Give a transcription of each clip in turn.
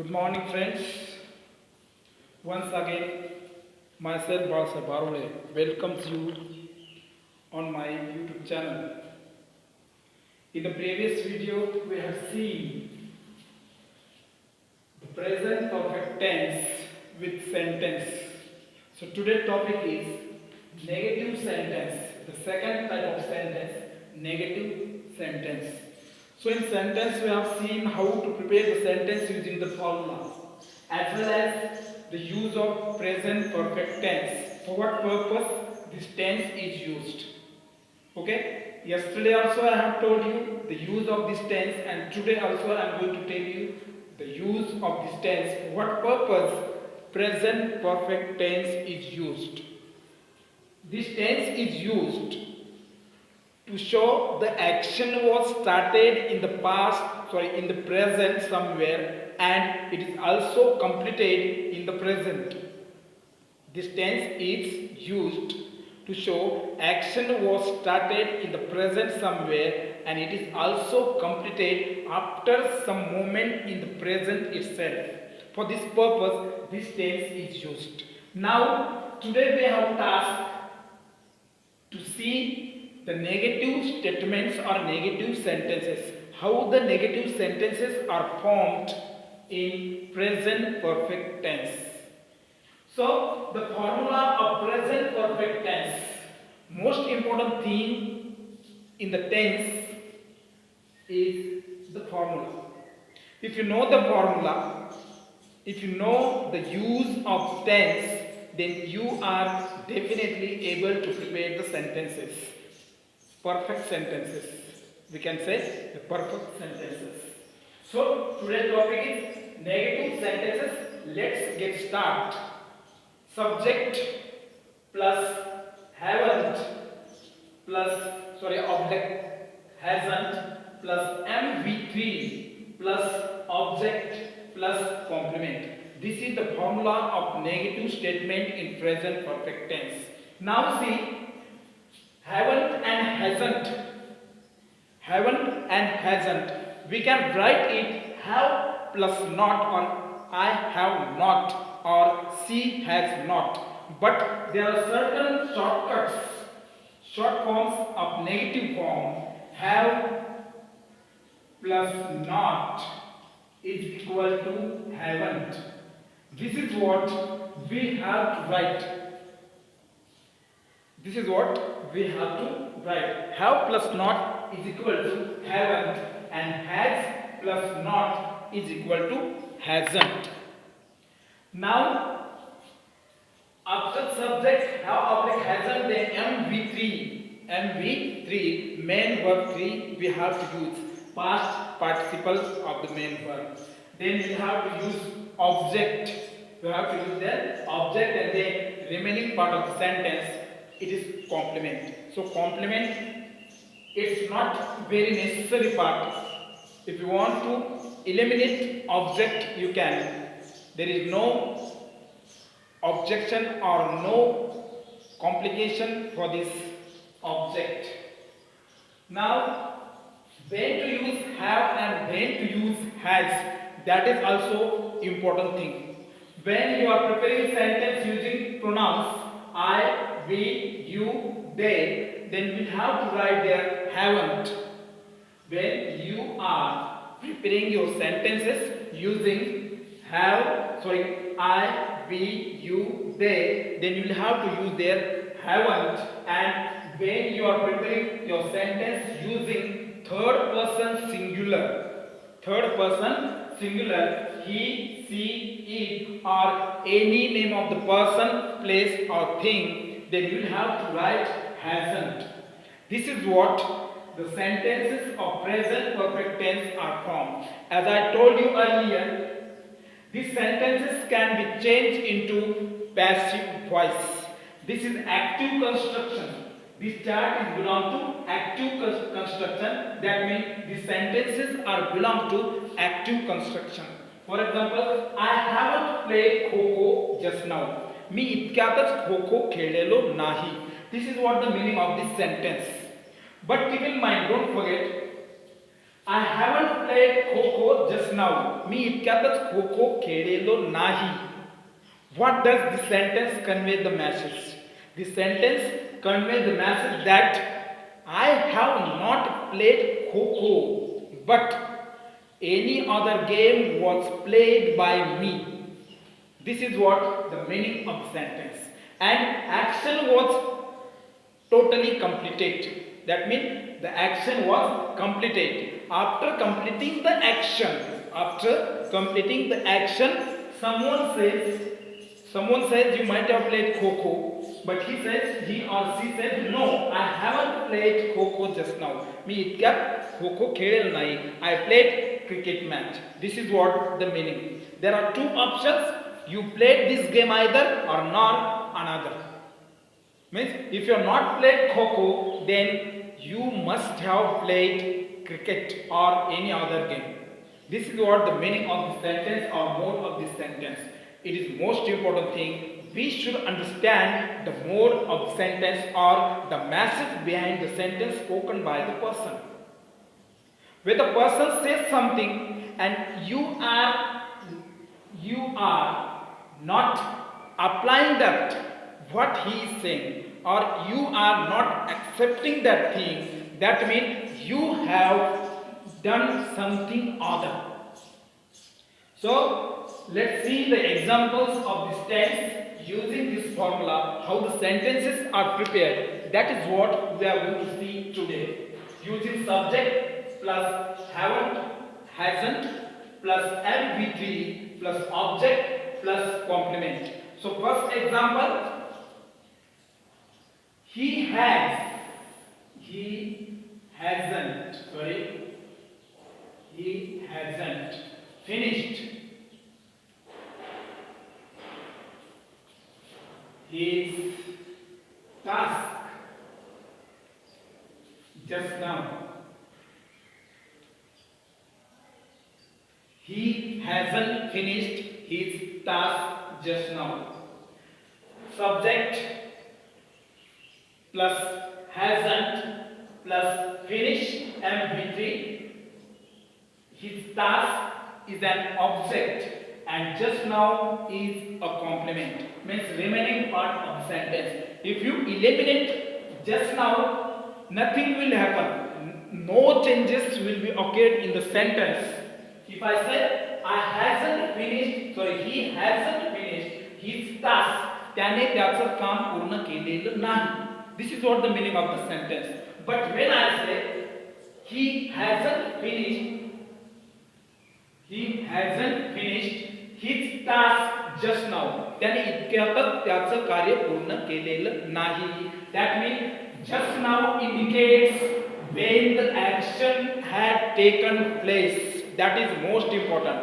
Good morning, friends. Once again, myself Balasaheb arole welcomes you on my YouTube channel. In the previous video, we have seen the present perfect tense with sentence. So today's topic is negative sentence. The second type of sentence, negative sentence. So in sentence, we have seen how to prepare the sentence using the formula, as well as the use of present perfect tense. For what purpose this tense is used. Okay? Yesterday also I have told you the use of this tense, and today also I am going to tell you the use of this tense. For what purpose present perfect tense is used. This tense is used to show the action was started in the in the present somewhere, and it is also completed in the present. This tense is used to show action was started in the present somewhere, and it is also completed after some moment in the present itself. For this purpose, this tense is used. Now, today we have task to see the negative statements or negative sentences, how the negative sentences are formed in present perfect tense. So the formula of present perfect tense, most important thing in the tense is the formula. If you know the formula, if you know the use of tense, then you are definitely able to prepare the sentences. Perfect sentences. We can say the perfect sentences. So today's topic is negative sentences. Let's get started. Subject plus haven't object hasn't plus MV3 plus object plus complement. This is the formula of negative statement in present perfect tense. Now see, haven't and hasn't, we can write it have plus not, or I have not, or she has not. But there are certain shortcuts, short forms of negative form. Have plus not is equal to haven't. This is what we have to write. This is what we have to write. Have plus not is equal to haven't, and has plus not is equal to hasn't. Now, after subject have object hasn't, then MV3 main verb 3 we have to use past participles of the main verb. Then we have to use object. We have to use the object, and then remaining part of the sentence, it is complement. So complement, it's not very necessary part. If you want to eliminate object, you can. There is no objection or no complication for this object. Now, when to use have and when to use has, that is also important thing. When you are preparing sentence using pronouns I, we, you, they, then we have to write there haven't. When you are preparing your sentences using I, we, you, they, then you will have to use their haven't. And when you are preparing your sentence using third person singular, he, she, it, or any name of the person, place, or thing, then you will have to write hasn't. This is what the sentences of present perfect tense are formed. As I told you earlier, these sentences can be changed into passive voice. This is active construction. This chart is belong to active construction. That means these sentences are belong to active construction. For example, I haven't played Kho just now. मी इतक्यातच खो खो खेळलेलो नाही. This is what the meaning of this sentence. But keep in mind, don't forget, I haven't played Kho just now. मी इतक्यातच खो खो खेळलेलो नाही. What does the sentence convey the message? The sentence conveys the message that I have not played kho kho, but any other game was played by me. This is what the meaning of the sentence. And action was totally completed. That means the action was completed. After completing the action, someone says you might have played kho kho, but he or she says no, I haven't played kho kho just now. मी इतक्यात खो खो खेळेल नाही. I played cricket match. This is what the meaning. There are two options. You played this game either or not another. Means if you have not played kho kho, then you must have played cricket or any other game. This is what the meaning of the sentence or mode of this sentence. It is most important thing. We should understand the mode of the sentence or the message behind the sentence spoken by the person. When the person says something and you are not applying that what he is saying, or you are not accepting that thing, that means you have done something other. So let's see the examples of this tense using this formula, how the sentences are prepared. That is what we are going to see today. Using subject plus haven't, hasn't plus MV3 plus object plus complement. So first example, he hasn't finished his task just now. He hasn't finished his task just now. Subject plus hasn't plus finish MV3. His task is an object and just now is a complement. Means remaining part of the sentence. If you eliminate just now, nothing will happen. No changes will be occurred in the sentence. If I say he hasn't finished his task, त्याने त्याचं काम पूर्ण केलेलं नाही. This is what the meaning of the sentence. But when I say he hasn't finished his task just now, त्याने इतक्यातच त्याचं कार्य पूर्ण केलेलं नाही. That means just now indicates when the action had taken place. That is most important.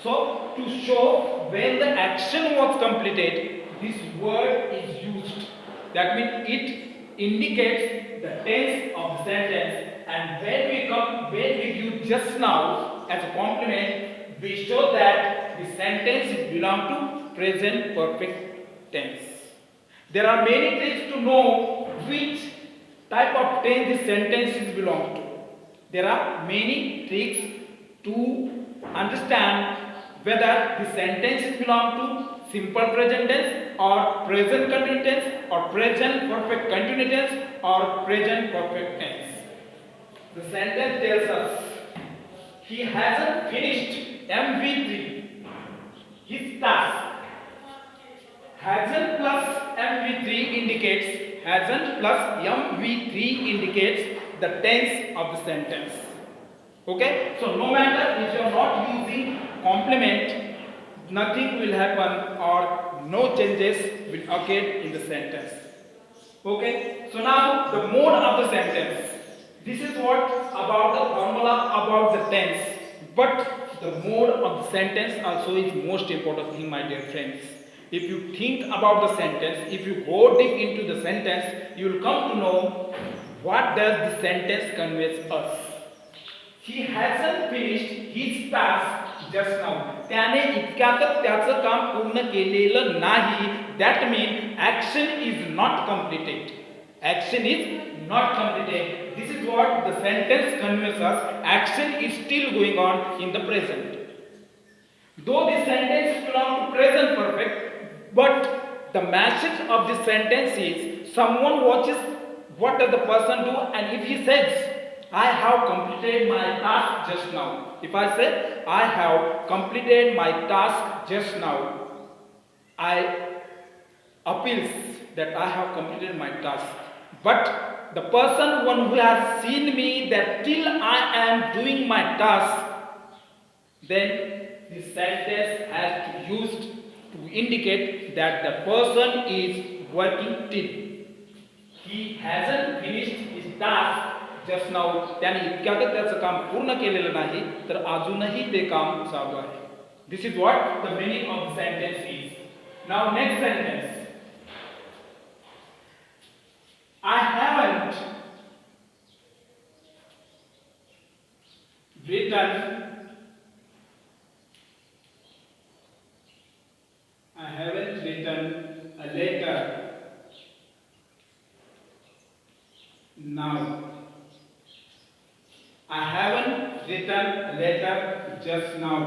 So to show when the action was completed, this word is used. That means it indicates the tense of the sentence, and when we use just now as a complement, we show that the sentence belongs to present perfect tense. There are many tricks to know which type of tense this sentence belongs to. There are many tricks to understand whether the sentences belong to simple present tense or present continuous tense or present perfect continuous tense or present perfect tense. The sentence tells us he hasn't finished MV3 his task. Hasn't plus MV3 indicates the tense of the sentence. Okay, so no matter if you are not using complement, nothing will happen or no changes will occur in the sentence. Okay, so now the mode of the sentence. This is what about the formula about the tense, but the mode of the sentence also is most important thing, my dear friends. If you think about the sentence, if you go deep into the sentence, you will come to know what does the sentence conveys us. He hasn't finished his task just now. त्याने इतक्यातच त्याचं काम पूर्ण केलेलं नाही. That means action is not completed. Action is not completed. This is what the sentence conveys us. Action is still going on in the present. Though this sentence belongs to present perfect, but the message of this sentence is someone watches what does the person do, and if he says, I have completed my task just now. If I say, I have completed my task just now, I appeals that I have completed my task. But the person one who has seen me that till I am doing my task, then this sentence has to be used to indicate that the person is working till. He hasn't finished his task just now. त्याने इतक्यातच त्याचं काम पूर्ण केलेलं नाही, तर अजूनही ते काम चालू आहे. This is what the meaning of the sentence is. Now next sentence. I haven't written a letter now. I haven't written a letter just now.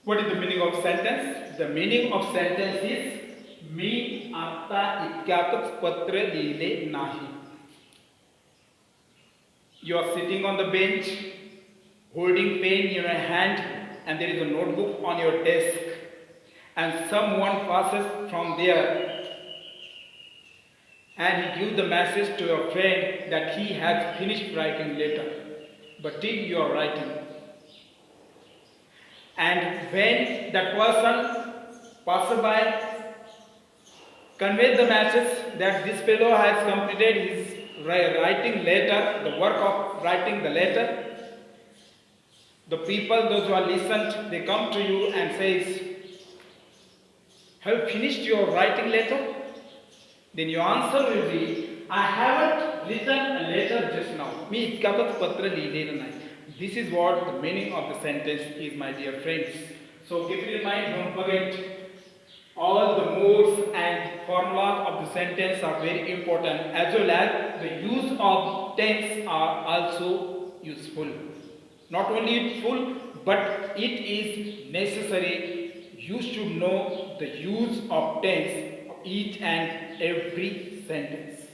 What is the meaning of sentence? The meaning of sentence is मी आता इतक्यातच पत्र लिहिले नाही. You are sitting on the bench, holding pen in your hand, and there is a notebook on your desk, and someone passes from there, and he gives the message to your friend that he has finished writing letter, but still you are writing. And when that person passes by, conveys the message that this fellow has completed his writing letter, the work of writing the letter. The people, those who are listened, they come to you and says, have you finished your writing letter? Then your answer will be, I haven't written a letter just now. मी इतक्यातच पत्र लिहिलेलं नाही. This is what the meaning of the sentence is, my dear friends. So keep it in mind, don't forget, all the modes and formulas of the sentence are very important, as well as the use of tense are also useful. Not only useful, but it is necessary. You should know the use of tense of each and every sentence.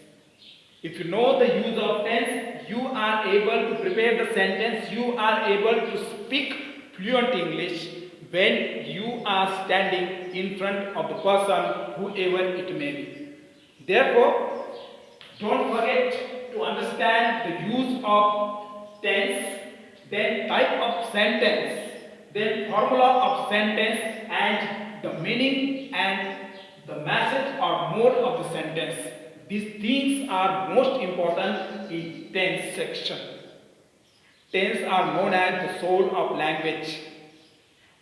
If you know the use of tense, you are able to prepare the sentence, you are able to speak fluent English when you are standing in front of the person, whoever it may be. Therefore, don't forget to understand the use of tense, then type of sentence, then formula of sentence, and the meaning and the message or mode of the sentence. These things are most important in tense section. Tense are known as the soul of language,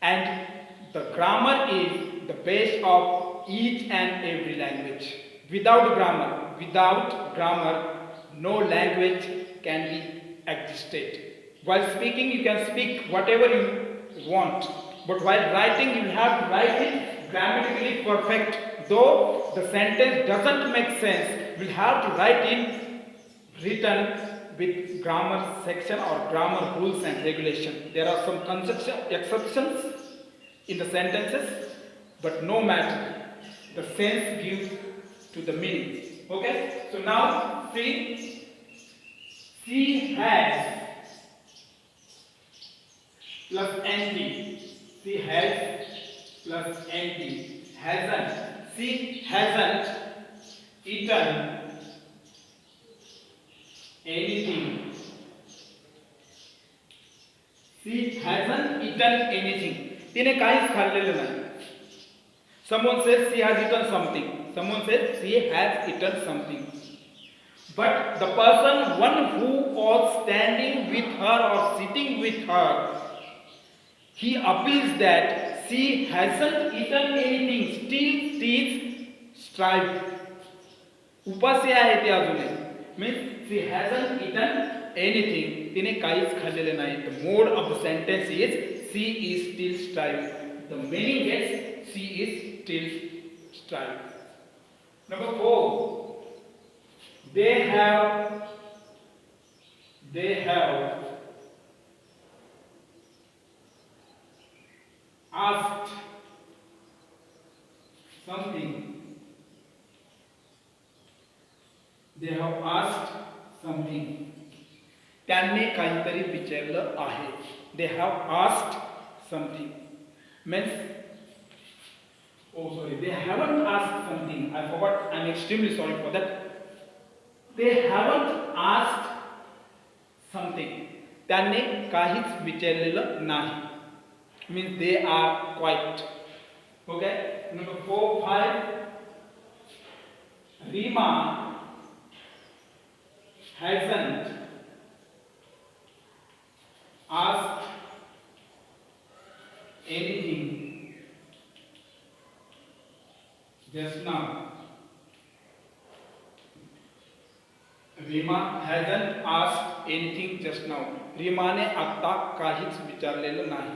and the grammar is the base of each and every language. Without grammar, no language can be existed. While speaking, you can speak whatever you want, but while writing, you have to write it grammatically perfect. Though the sentence doesn't make sense, we'll have to write it written with grammar section or grammar rules and regulation. There are some exceptions in the sentences, but no matter, the sense gives to the meaning. Okay? So now see, she has plus NT. She has plus NT. Hasn't. She hasn't eaten anything. She hasn't eaten anything. तिने काहीच खाल्लेलं नाही. Someone says she has eaten something. Someone says she has eaten something. But the person, one who was standing with her or sitting with her, he appeals that she hasn't eaten anything, still is striving. उपासी आहे ती अजूनही. Means she hasn't eaten anything. तिने काहीच खाल्लेले नाही. The mode of the sentence is she is still striving. The meaning is she is still striving. Number 4. They have They have asked something. त्यांनी काहीतरी विचारलं आहे. They have asked something. Means, oh sorry, they haven't asked something. I forgot. I'm extremely sorry for that. They haven't asked something. त्यांनी काहीच विचारलेलं नाही. Means they are quiet. Okay. Number 4, 5. Rima hasn't asked anything just now. Rima hasn't asked anything just now. Rima ने आता काहीच विचारलेलं नाही.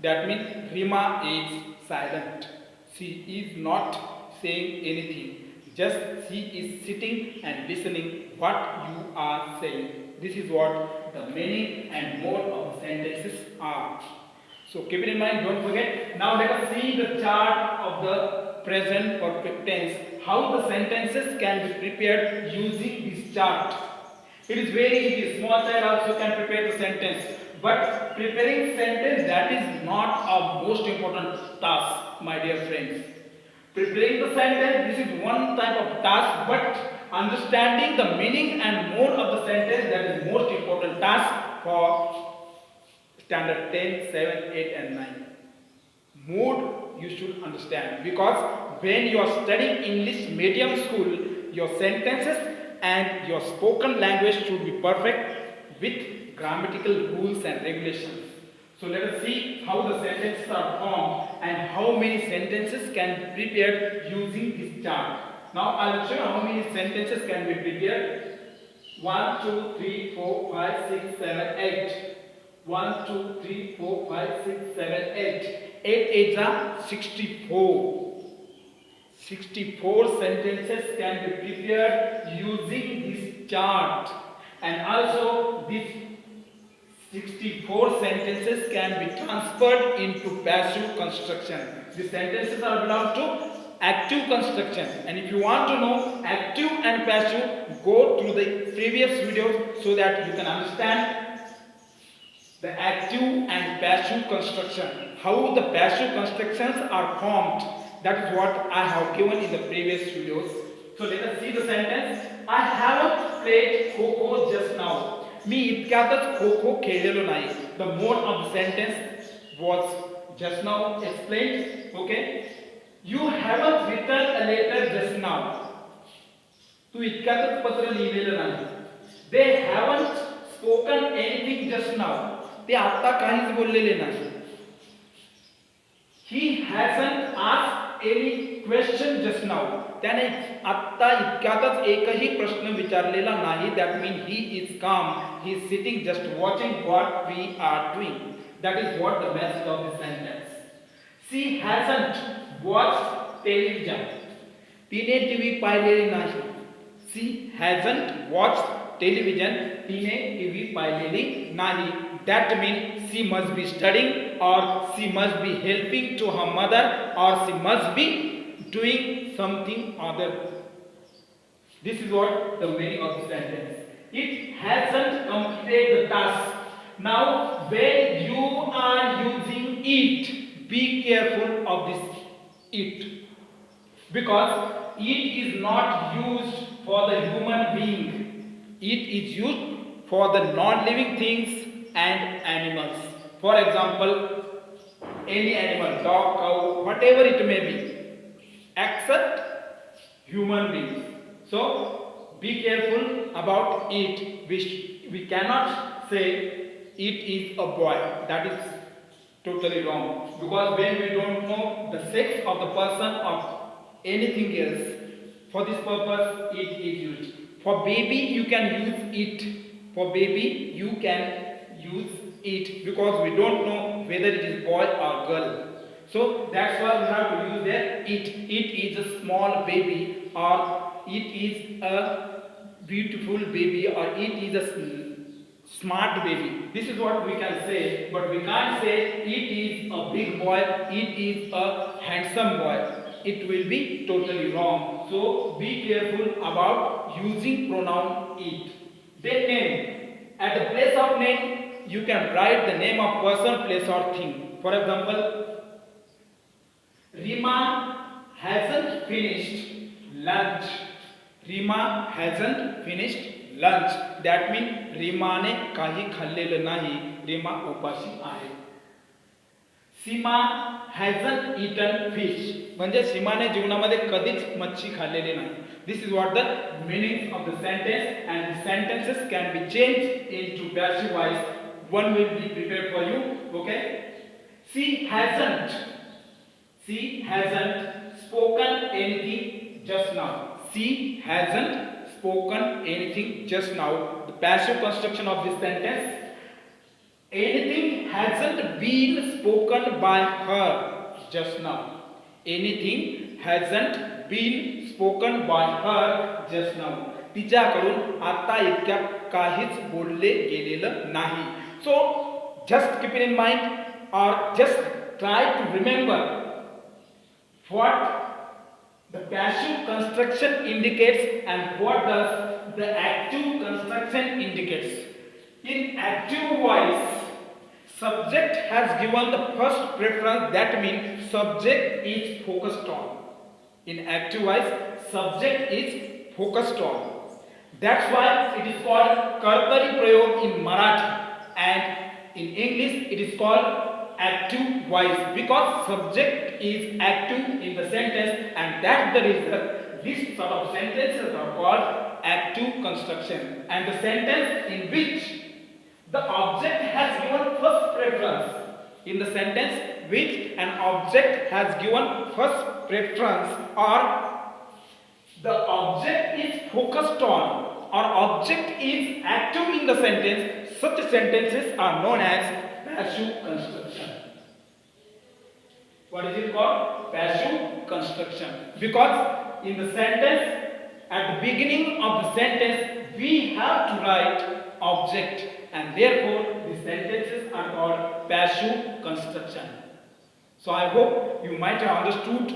That means Rima is silent. She is not saying anything. Just she is sitting and listening what you are saying. This is what the meaning and mode of the sentences are. So keep it in mind, don't forget. Now let us see the chart of the present perfect tense. How the sentences can be prepared using this chart. It is very easy. Small child also can prepare the sentence. But preparing sentence, that is not a most important task, my dear friends. Preparing the sentence, this is one type of task, but understanding the meaning and mode of the sentence, that is most important task for standard 10, 7, 8 and 9. Mode you should understand, because when you are studying English medium school, your sentences and your spoken language should be perfect with grammatical rules and regulations. So let us see how the sentences are formed and how many sentences can be prepared using this chart. Now I will show you how many sentences can be prepared. 1, 2, 3, 4, 5, 6, 7, 8. 1, 2, 3, 4, 5, 6, 7, 8. 8 is a 64. 64 sentences can be prepared using this chart. And also this 64 sentences can be transferred into passive construction. The sentences are belong to active construction, and if you want to know active and passive, go through the previous videos so that you can understand the active and passive construction. How the passive constructions are formed, that is what I have given in the previous videos. So let us see the sentence. I haven't played Kho just now. मी इतक्यातच खो खो खेळलेलो नाही. The mode of the sentence was just now explained. Okay. You haven't written a letter just now. तू इतक्यातच पत्र लिहिलेलं नाही. They haven't spoken anything just now. ते आता काहीच बोललेले नाही. He hasn't asked any question just now. त्याने आता इतक्यातच एकही प्रश्न विचारलेला नाही. That means he is calm. He is sitting just watching what we are doing. That is what the message of this sentence. She hasn't watched television. तिने TV पाहिलेली नाही. She hasn't watched television. तिने TV पाहिलेली नाही. That means she must be studying, or she must be helping to her mother, or she must be doing something other. This is what the meaning of the sentence. It hasn't completed the task. Now, when you are using it, be careful of this it, because it is not used for the human being. It is used for the non-living things and animals. For example, any animal, dog, cow, whatever it may be, except human beings. So be careful about it. We cannot say it is a boy. That is totally wrong, because when we don't know the sex of the person or anything else, for this purpose it is used. For baby you can use it. For baby you can use it, because we don't know whether it is boy or girl. So that's why we have to use there it. It is a small baby, or it is a beautiful baby, or it is a smart baby. This is what we can say, but we can't say it is a big boy, it is a handsome boy. It will be totally wrong. So be careful about using pronoun it. Then name. At the place of name, you can write the name of person, place or thing. For example, Rima hasn't finished lunch. Rima hasn't finished lunch. That means Rimane काही खाल्लेलं नाही. Rima उपाशी आहे. सीमा hasn't eaten fish. म्हणजे सीमाने जीवनामध्ये कधीच मच्छी खाल्लेली नाही. This is what the meaning of the sentence, and the sentences can be changed into passive voice. One will be prepared for you. Okay? She hasn't spoken anything just now. She hasn't spoken anything just now. The passive construction of this sentence. Anything hasn't been spoken by her just now. Anything hasn't been spoken by her just now. तिच्याकडून आता इतक्या काहीच बोलले गेलेलं नाही. So just keep it in mind, or just try to remember what the passive construction indicates and what does the active construction indicates. In active voice, subject has given the first preference. That means subject is focused on. In active voice, subject is focused on. That's why it is called kartari prayog in Marathi, and in English it is called active voice, because subject is active in the sentence, and that's the reason this sort of sentences are called active construction. And the sentence in which the object has given first preference, in the sentence which an object has given first preference, or the object is focused on, or object is active in the sentence, such sentences are known as passive construction. What is it called? Passive construction. Because in the sentence, at the beginning of the sentence, we have to write object, and therefore the sentences are called passive construction. So I hope you might have understood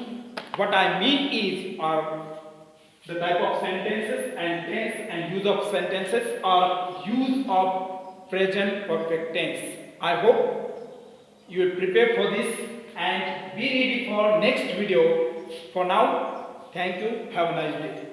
what I mean is, or the type of sentences and tense and use of sentences, or use of present perfect tense. I hope you will prepare for this and be ready for next video. For now, thank you. Have a nice day.